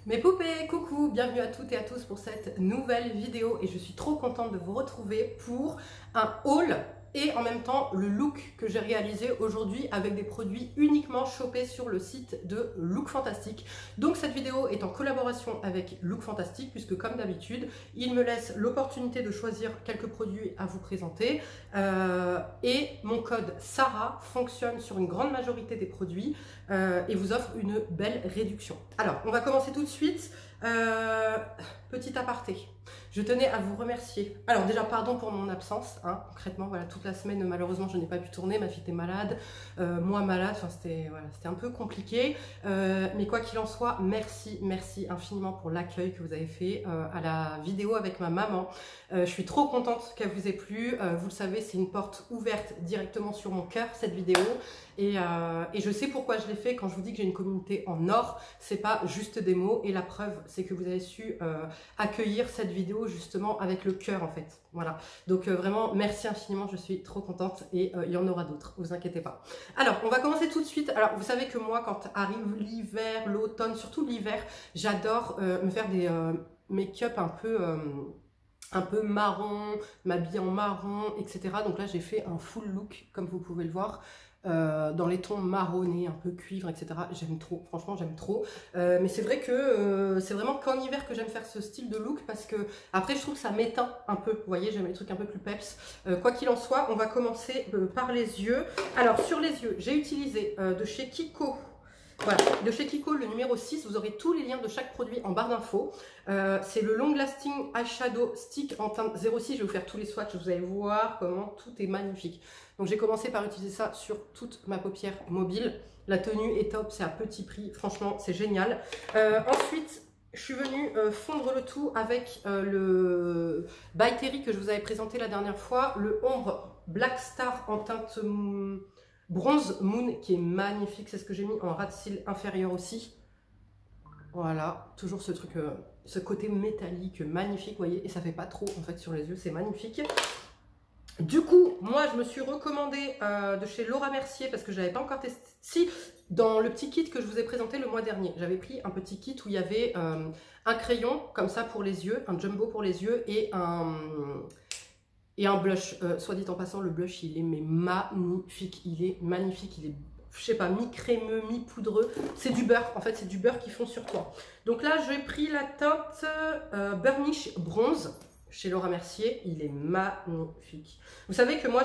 Mes poupées, coucou, bienvenue à toutes et à tous pour cette nouvelle vidéo et je suis trop contente de vous retrouver pour un haul et en même temps le look que j'ai réalisé aujourd'hui avec des produits uniquement chopés sur le site de Look Fantastic. Donc cette vidéo est en collaboration avec Look Fantastic puisque comme d'habitude, il me laisse l'opportunité de choisir quelques produits à vous présenter et mon code Sarah fonctionne sur une grande majorité des produits et vous offre une belle réduction. Alors, on va commencer tout de suite. Petit aparté, je tenais à vous remercier. Alors déjà, pardon pour mon absence, hein, concrètement, voilà, toute la semaine, malheureusement, je n'ai pas pu tourner, ma fille était malade, moi malade, enfin, c'était voilà, un peu compliqué. Mais quoi qu'il en soit, merci infiniment pour l'accueil que vous avez fait à la vidéo avec ma maman. Je suis trop contente qu'elle vous ait plu. Vous le savez, c'est une porte ouverte directement sur mon cœur, cette vidéo. Et je sais pourquoi je l'ai fait. Quand je vous dis que j'ai une communauté en or, c'est pas juste des mots. Et la preuve, c'est que vous avez su accueillir cette vidéo justement avec le cœur en fait. Voilà. Donc vraiment, merci infiniment. Je suis trop contente et il y en aura d'autres. Vous inquiétez pas. Alors, on va commencer tout de suite. Alors, vous savez que moi, quand arrive l'hiver, l'automne, surtout l'hiver, j'adore me faire des make-up un peu marron, m'habiller en marron, etc. Donc là, j'ai fait un full look, comme vous pouvez le voir, dans les tons marronnés, un peu cuivre, etc. J'aime trop, franchement, j'aime trop. Mais c'est vrai que c'est vraiment qu'en hiver que j'aime faire ce style de look parce que après, je trouve que ça m'éteint un peu. Vous voyez, j'aime les trucs un peu plus peps. Quoi qu'il en soit, on va commencer par les yeux. Alors, sur les yeux, j'ai utilisé de chez Kiko. Voilà, de chez Kiko, le numéro 6, vous aurez tous les liens de chaque produit en barre d'infos. C'est le Long Lasting Eyeshadow Stick en teinte 06. Je vais vous faire tous les swatchs, vous allez voir comment tout est magnifique. Donc j'ai commencé par utiliser ça sur toute ma paupière mobile. La tenue est top, c'est à petit prix, franchement c'est génial. Ensuite, je suis venue fondre le tout avec le By Terry que je vous avais présenté la dernière fois. Le ombre Black Star en teinte Bronze Moon qui est magnifique, c'est ce que j'ai mis en ras de cils inférieur aussi. Voilà, toujours ce truc, ce côté métallique magnifique, vous voyez, et ça fait pas trop en fait sur les yeux, c'est magnifique. Du coup, moi je me suis recommandée de chez Laura Mercier parce que je n'avais pas encore testé. Si, dans le petit kit que je vous ai présenté le mois dernier, j'avais pris un petit kit où il y avait un crayon comme ça pour les yeux, un jumbo pour les yeux et un blush. Soit dit en passant, le blush il est mais magnifique, il est magnifique, il est, je sais pas, mi-crémeux, mi-poudreux. C'est du beurre, en fait c'est du beurre qui fond sur toi. Donc là j'ai pris la teinte Burnish Bronze chez Laura Mercier, il est magnifique. Vous savez que moi,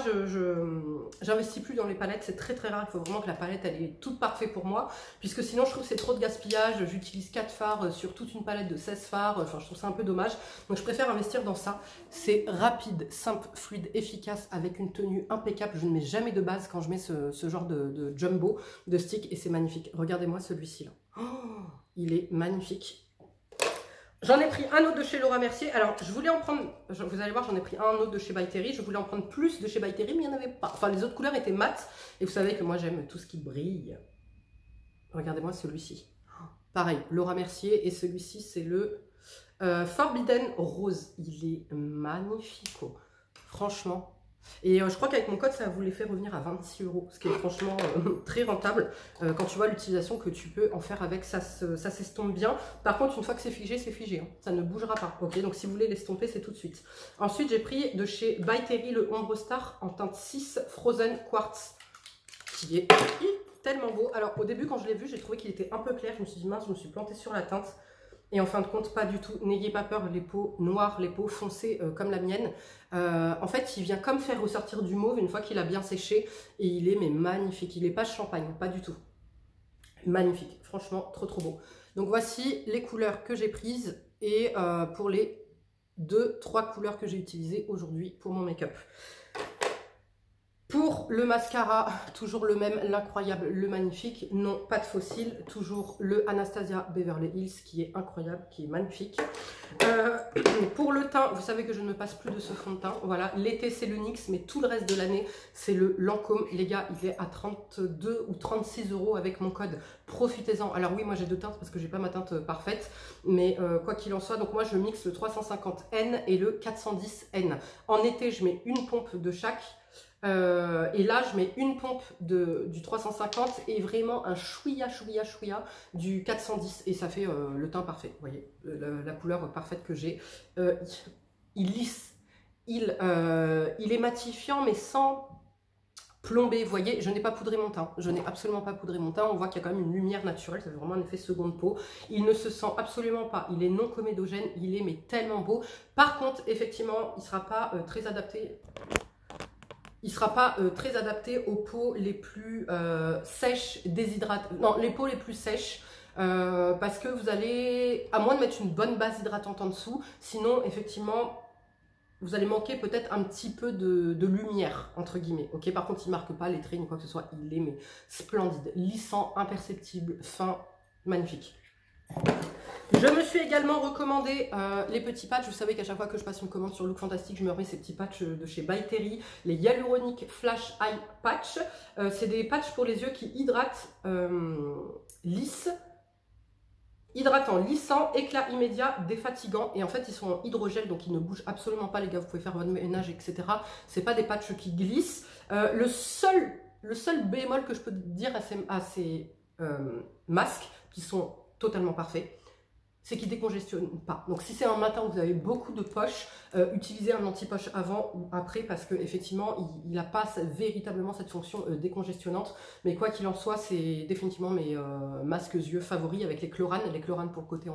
j'investis plus dans les palettes, c'est très rare, il faut vraiment que la palette, elle est toute parfaite pour moi, puisque sinon je trouve que c'est trop de gaspillage, j'utilise 4 fards sur toute une palette de 16 fards, enfin je trouve ça un peu dommage, donc je préfère investir dans ça. C'est rapide, simple, fluide, efficace, avec une tenue impeccable, je ne mets jamais de base quand je mets ce genre de jumbo, de stick, et c'est magnifique. Regardez-moi celui-ci là, oh, il est magnifique. J'en ai pris un autre de chez Laura Mercier. Alors, je voulais en prendre, vous allez voir, j'en ai pris un autre de chez By Terry. Je voulais en prendre plus de chez By Terry, mais il n'y en avait pas. Enfin, les autres couleurs étaient mates. Et vous savez que moi, j'aime tout ce qui brille. Regardez-moi celui-ci. Pareil, Laura Mercier. Et celui-ci, c'est le Forbidden Rose. Il est magnifique. Oh. Franchement. Et je crois qu'avec mon code, ça vous les fait revenir à 26 €, ce qui est franchement très rentable. Quand tu vois l'utilisation que tu peux en faire avec, ça s'estompe bien. Par contre, une fois que c'est figé, hein. Ça ne bougera pas. Ok, donc si vous voulez l'estomper, c'est tout de suite. Ensuite, j'ai pris de chez By Terry le Ombre Star en teinte 6 Frozen Quartz, qui est tellement beau. Alors, au début, quand je l'ai vu, j'ai trouvé qu'il était un peu clair. Je me suis dit, mince, je me suis plantée sur la teinte. Et en fin de compte, pas du tout. N'ayez pas peur, les peaux noires, les peaux foncées comme la mienne. En fait, il vient comme faire ressortir du mauve une fois qu'il a bien séché. Et il est mais magnifique. Il n'est pas champagne, pas du tout. Magnifique. Franchement, trop beau. Donc voici les couleurs que j'ai prises. Et pour les 2-3 couleurs que j'ai utilisées aujourd'hui pour mon make-up. Pour le mascara, toujours le même, l'incroyable, le magnifique. Non, pas de fossile, toujours le Anastasia Beverly Hills qui est incroyable, qui est magnifique. Pour le teint, vous savez que je ne me passe plus de ce fond de teint. Voilà, l'été c'est le NYX, mais tout le reste de l'année c'est le Lancôme. Les gars, il est à 32 ou 36 € avec mon code. Profitez-en. Alors oui, moi j'ai deux teintes parce que j'ai pas ma teinte parfaite, mais quoi qu'il en soit, donc moi je mixe le 350N et le 410N. En été, je mets une pompe de chaque. Et là, je mets une pompe du 350 et vraiment un chouïa du 410. Et ça fait le teint parfait. Vous voyez, la couleur parfaite que j'ai. Il lisse. Il est matifiant, mais sans plombé. Vous voyez, je n'ai pas poudré mon teint. Je n'ai absolument pas poudré mon teint. On voit qu'il y a quand même une lumière naturelle. Ça fait vraiment un effet seconde peau. Il ne se sent absolument pas. Il est non comédogène. Il est mais tellement beau. Par contre, effectivement, il ne sera pas très adapté. Il ne sera pas très adapté aux peaux les plus sèches, déshydratées. Non, les peaux les plus sèches. Parce que vous allez, à moins de mettre une bonne base hydratante en dessous, sinon, effectivement, vous allez manquer peut-être un petit peu de lumière, entre guillemets. Ok, par contre, il ne marque pas les traits ni quoi que ce soit. Il est mais splendide, lissant, imperceptible, fin, magnifique. Je me suis également recommandé les petits patchs. Vous savez qu'à chaque fois que je passe une commande sur Look Fantastic, je me remets ces petits patchs de chez By Terry, les Hyaluronic Flash Eye Patch. C'est des patchs pour les yeux qui hydratent, lissent, hydratant, lissant, éclat immédiat, défatigant. Et en fait, ils sont en hydrogel, donc ils ne bougent absolument pas, les gars. Vous pouvez faire votre ménage, etc. C'est pas des patchs qui glissent. Le seul bémol que je peux dire à ces masques, qui sont totalement parfaits, c'est qu'ils ne décongestionnent pas. Donc si c'est un matin où vous avez beaucoup de poches, utilisez un anti-poche avant ou après, parce qu'effectivement, il n'a pas véritablement cette fonction décongestionnante. Mais quoi qu'il en soit, c'est définitivement mes masques yeux favoris avec les chloranes. Les chloranes pour le côté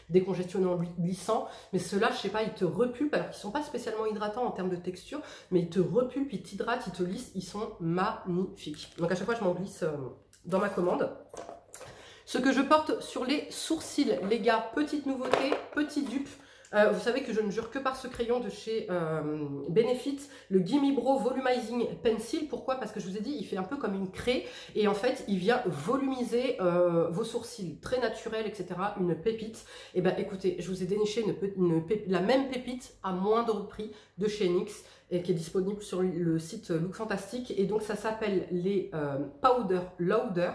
décongestionnant, glissant. Mais ceux-là, je sais pas, ils te repulpent, alors qu'ils ne sont pas spécialement hydratants en termes de texture, mais ils te repulpent, ils t'hydratent, ils te lissent, ils sont magnifiques. Donc à chaque fois, je m'en glisse dans ma commande. Ce que je porte sur les sourcils, les gars, petite nouveauté, petit dupe. Vous savez que je ne jure que par ce crayon de chez Benefit, le Gimme Bro Volumizing Pencil. Pourquoi? Parce que je vous ai dit, il fait un peu comme une craie et en fait, il vient volumiser vos sourcils, très naturel, etc. Une pépite. Et ben écoutez, je vous ai déniché la même pépite à moindre prix de chez NYX et qui est disponible sur le site Look Fantastic. Et donc, ça s'appelle les Powder Lauder.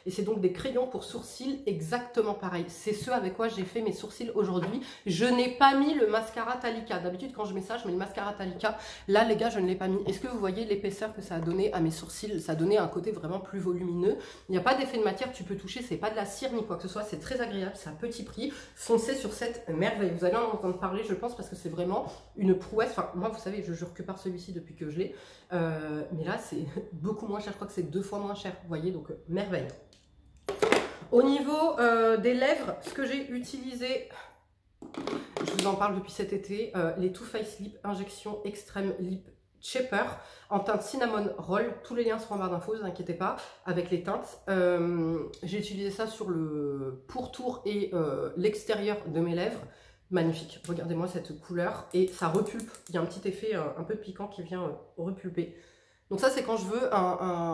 Et c'est donc des crayons pour sourcils exactement pareil. C'est ce avec quoi j'ai fait mes sourcils aujourd'hui. Je n'ai pas mis le mascara Talika. D'habitude, quand je mets ça, je mets le mascara Talika. Là, les gars, je ne l'ai pas mis. Est-ce que vous voyez l'épaisseur que ça a donné à mes sourcils? Ça a donné un côté vraiment plus volumineux. Il n'y a pas d'effet de matière, tu peux toucher. C'est pas de la cire ni quoi que ce soit. C'est très agréable, c'est à petit prix. Foncez sur cette merveille. Vous allez en entendre parler, je pense, parce que c'est vraiment une prouesse. Enfin, moi, vous savez, je jure que par celui-ci depuis que je l'ai. Mais là, c'est beaucoup moins cher. Je crois que c'est 2 fois moins cher. Vous voyez, donc merveille. Au niveau des lèvres, ce que j'ai utilisé, je vous en parle depuis cet été, les Too Faced Lip Injection Extreme Lip Shaper en teinte Cinnamon Roll. Tous les liens seront en barre d'infos, ne vous inquiétez pas, avec les teintes. J'ai utilisé ça sur le pourtour et l'extérieur de mes lèvres. Magnifique, regardez-moi cette couleur et ça repulpe. Il y a un petit effet un peu piquant qui vient repulper. Donc ça, c'est quand je veux,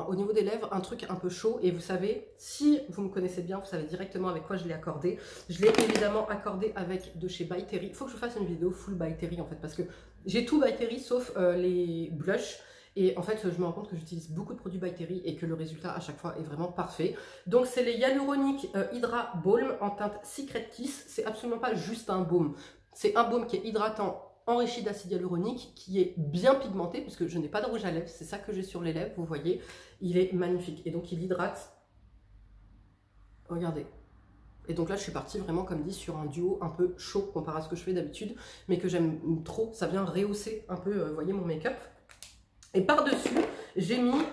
au niveau des lèvres, un truc un peu chaud. Et vous savez, si vous me connaissez bien, vous savez directement avec quoi je l'ai accordé. Je l'ai évidemment accordé avec de chez By Terry. Il faut que je fasse une vidéo full By Terry, en fait, parce que j'ai tout By Terry sauf les blushs. Et en fait, je me rends compte que j'utilise beaucoup de produits By Terry et que le résultat, à chaque fois, est vraiment parfait. Donc, c'est les Hyaluronic Hydra Balm en teinte Secret Kiss. C'est absolument pas juste un baume. C'est un baume qui est hydratant, enrichi d'acide hyaluronique, qui est bien pigmenté, puisque je n'ai pas de rouge à lèvres, c'est ça que j'ai sur les lèvres, vous voyez, il est magnifique, et donc il hydrate, regardez, et donc là je suis partie vraiment comme dit sur un duo un peu chaud comparé à ce que je fais d'habitude, mais que j'aime trop, ça vient rehausser un peu, vous voyez, mon make-up, et par-dessus, j'ai mis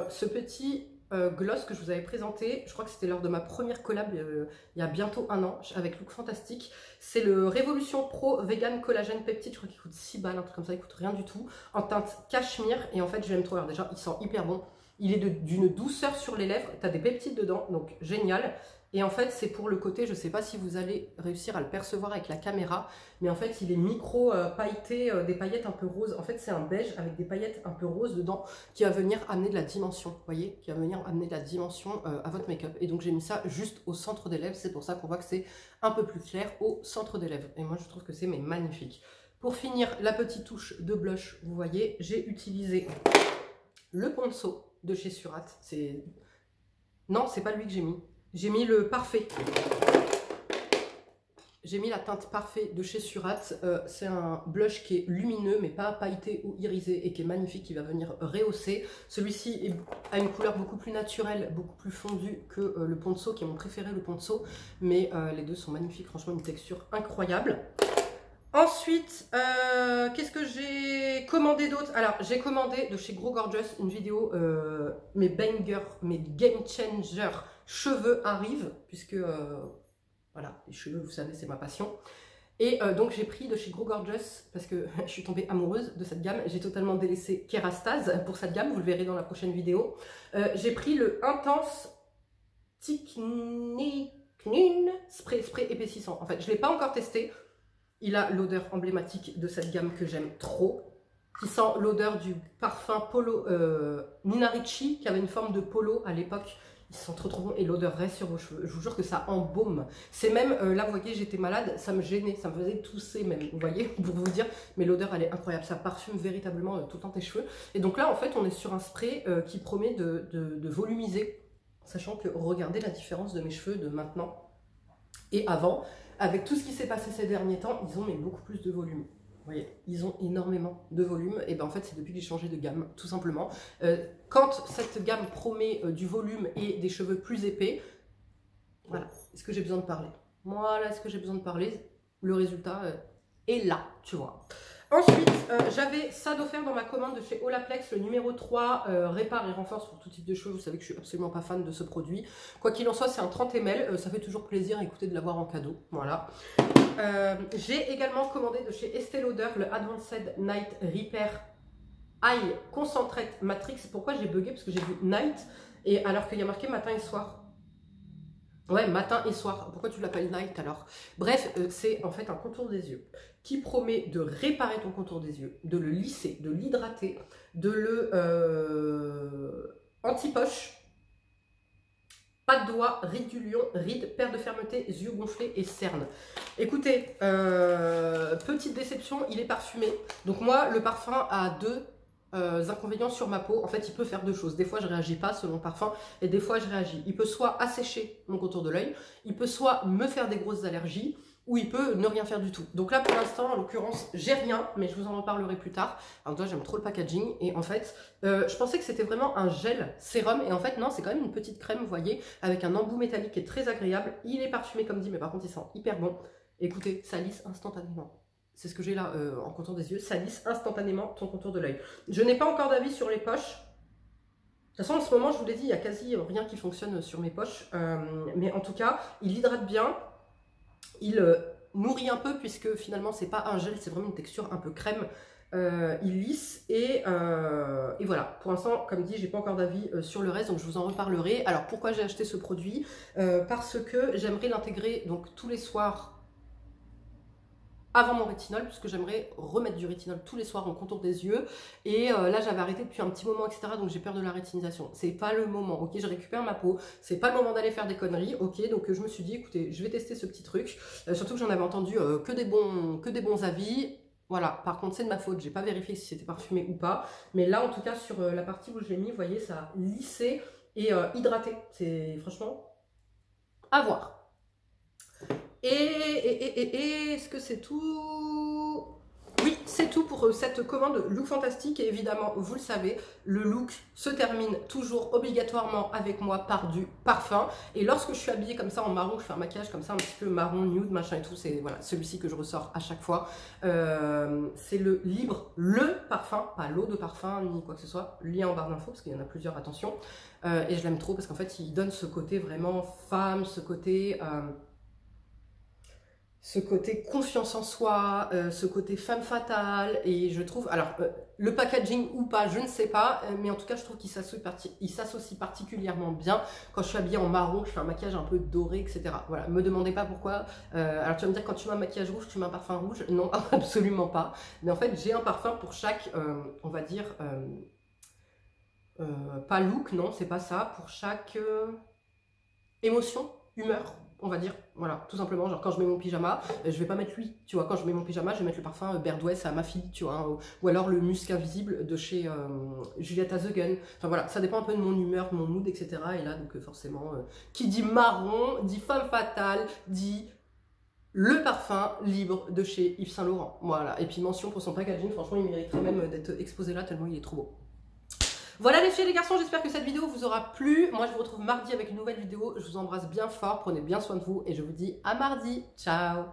ce petit gloss que je vous avais présenté, je crois que c'était lors de ma première collab il y a bientôt 1 an avec Look Fantastic. C'est le Révolution Pro Vegan Collagen Peptide, je crois qu'il coûte 6 balles, un truc comme ça, il coûte rien du tout, en teinte cachemire, et en fait je l'aime trop. Alors déjà il sent hyper bon, il est d'une douceur sur les lèvres, tu as des peptides dedans, donc génial. Et en fait, c'est pour le côté, je ne sais pas si vous allez réussir à le percevoir avec la caméra, mais en fait, il est micro pailleté, des paillettes un peu roses. En fait, c'est un beige avec des paillettes un peu roses dedans qui va venir amener de la dimension, vous voyez, qui va venir amener de la dimension à votre make-up. Et donc, j'ai mis ça juste au centre des lèvres. C'est pour ça qu'on voit que c'est un peu plus clair au centre des lèvres. Et moi, je trouve que c'est magnifique. Pour finir, la petite touche de blush, vous voyez, j'ai utilisé le Ponceau de chez Surat. Non, c'est pas lui que j'ai mis. J'ai mis le Parfait. J'ai mis la teinte Parfait de chez Surat. C'est un blush qui est lumineux, mais pas pailleté ou irisé, et qui est magnifique, qui va venir rehausser. Celui-ci a une couleur beaucoup plus naturelle, beaucoup plus fondue que le Ponzo, qui est mon préféré, le Ponzo. Mais les deux sont magnifiques, franchement, une texture incroyable. Ensuite, qu'est-ce que j'ai commandé d'autre? Alors, j'ai commandé de chez Grow Gorgeous une vidéo, mes bangers, mes game changers cheveux arrivent, puisque... voilà, les cheveux, vous savez, c'est ma passion. Et donc j'ai pris de chez Grow Gorgeous, parce que je suis tombée amoureuse de cette gamme. J'ai totalement délaissé Kerastase pour cette gamme, vous le verrez dans la prochaine vidéo. J'ai pris le Intense Thickening Spray épaississant. En fait, je ne l'ai pas encore testé. Il a l'odeur emblématique de cette gamme que j'aime trop, qui sent l'odeur du parfum Polo Nina Ricci, qui avait une forme de polo à l'époque. Ils sont trop bon et l'odeur reste sur vos cheveux. Je vous jure que ça embaume. C'est même, là vous voyez, j'étais malade, ça me gênait, ça me faisait tousser même, vous voyez, pour vous dire. Mais l'odeur elle est incroyable, ça parfume véritablement tout le temps tes cheveux. Et donc là en fait on est sur un spray qui promet de volumiser. Sachant que regardez la différence de mes cheveux de maintenant et avant. Avec tout ce qui s'est passé ces derniers temps, ils ont mais beaucoup plus de volume. Vous voyez, ils ont énormément de volume. Et bien en fait, c'est depuis que j'ai changé de gamme, tout simplement. Quand cette gamme promet du volume et des cheveux plus épais, voilà, est-ce que j'ai besoin de parler? Voilà, est-ce que j'ai besoin de parler? Le résultat est là, tu vois. Ensuite, j'avais ça d'offert dans ma commande de chez Olaplex, le numéro 3, répare et renforce pour tout type de cheveux. Vous savez que je suis absolument pas fan de ce produit. Quoi qu'il en soit, c'est un 30 ml, ça fait toujours plaisir, écoutez, de l'avoir en cadeau. Voilà. J'ai également commandé de chez Estée Lauder le Advanced Night Repair Eye Concentrate Matrix. Pourquoi j'ai bugué? Parce que j'ai vu Night, et alors qu'il y a marqué matin et soir. Ouais, matin et soir. Pourquoi tu l'appelles night alors? Bref, c'est en fait un contour des yeux qui promet de réparer ton contour des yeux, de le lisser, de l'hydrater, de le anti-poche, pas de doigts, rides du lion, rides, perte de fermeté, yeux gonflés et cernes. Écoutez, petite déception, il est parfumé. Donc moi, le parfum a deux inconvénients sur ma peau. En fait, il peut faire deux choses. Des fois, je réagis pas selon le parfum et des fois, je réagis. Il peut soit assécher mon contour de l'œil, il peut soit me faire des grosses allergies ou il peut ne rien faire du tout. Donc là, pour l'instant, en l'occurrence, j'ai rien, mais je vous en reparlerai plus tard. Alors toi, j'aime trop le packaging et en fait, je pensais que c'était vraiment un gel sérum et en fait, non, c'est quand même une petite crème, vous voyez, avec un embout métallique qui est très agréable. Il est parfumé comme dit, mais par contre, il sent hyper bon. Écoutez, ça lisse instantanément. C'est ce que j'ai là en contour des yeux. Ça lisse instantanément ton contour de l'œil. Je n'ai pas encore d'avis sur les poches. De toute façon, en ce moment, je vous l'ai dit, il n'y a quasi rien qui fonctionne sur mes poches. Mais en tout cas, il hydrate bien. Il nourrit un peu puisque finalement, c'est pas un gel, c'est vraiment une texture un peu crème. Il lisse et voilà. Pour l'instant, comme dit, j'ai pas encore d'avis sur le reste, donc je vous en reparlerai. Alors, pourquoi j'ai acheté ce produit? Parce que j'aimerais l'intégrer donc tous les soirs avant mon rétinol, puisque j'aimerais remettre du rétinol tous les soirs en contour des yeux. Et là, j'avais arrêté depuis un petit moment, etc. Donc j'ai peur de la rétinisation. C'est pas le moment, ok? Je récupère ma peau. C'est pas le moment d'aller faire des conneries, ok? Donc je me suis dit, écoutez, je vais tester ce petit truc. Surtout que j'en avais entendu que des bons avis. Voilà, par contre, c'est de ma faute. J'ai pas vérifié si c'était parfumé ou pas. Mais là, en tout cas, sur la partie où je l'ai mis, vous voyez, ça a lissé et hydraté. C'est franchement à voir. Et est-ce que c'est tout? Oui, c'est tout pour cette commande Look Fantastique. Et évidemment, vous le savez, le look se termine toujours obligatoirement avec moi par du parfum. Et lorsque je suis habillée comme ça en marron, je fais un maquillage comme ça un petit peu marron, nude, machin et tout. C'est voilà, celui-ci que je ressors à chaque fois. C'est le Libre, le parfum, pas l'eau de parfum ni quoi que ce soit. Lien en barre d'infos parce qu'il y en a plusieurs, attention. Et je l'aime trop parce qu'en fait, il donne ce côté vraiment femme, ce côté confiance en soi, ce côté femme fatale, et je trouve, alors le packaging ou pas, je ne sais pas, mais en tout cas je trouve qu'il s'associe particulièrement bien. Quand je suis habillée en marron, je fais un maquillage un peu doré, etc. Voilà, me demandez pas pourquoi. Alors tu vas me dire, quand tu mets un maquillage rouge, tu mets un parfum rouge? Non, absolument pas. Mais en fait, j'ai un parfum pour chaque, on va dire, pas look, non, c'est pas ça, pour chaque émotion, humeur, on va dire, voilà, tout simplement. Genre quand je mets mon pyjama, je vais pas mettre lui, tu vois. Quand je mets mon pyjama, je vais mettre le parfum Berdoues à ma fille, tu vois, ou alors le musc invisible de chez Juliette Azegen. Enfin voilà, ça dépend un peu de mon humeur, de mon mood, etc. Et là, donc forcément, qui dit marron, dit femme fatale, dit le parfum libre de chez Yves Saint Laurent. Voilà, et puis mention pour son packaging, franchement il mériterait même d'être exposé là tellement il est trop beau. Voilà les filles et les garçons, j'espère que cette vidéo vous aura plu. Moi je vous retrouve mardi avec une nouvelle vidéo, je vous embrasse bien fort, prenez bien soin de vous et je vous dis à mardi, ciao.